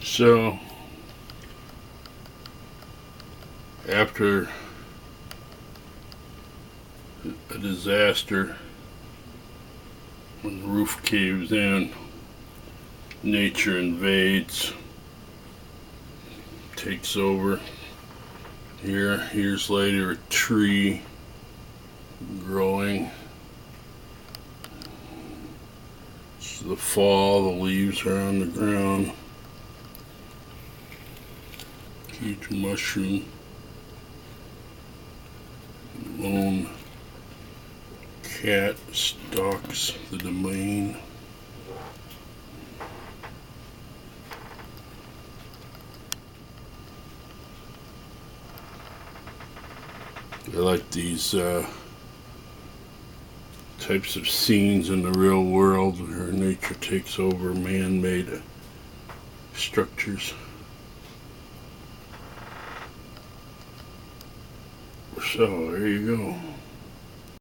So, after a disaster, when the roof caves in, nature invades, takes over. Here, years later, a tree growing. It's the fall, the leaves are on the ground. Huge mushroom. Lone cat stalks the domain. I like these types of scenes in the real world where nature takes over man-made structures. So, there you go.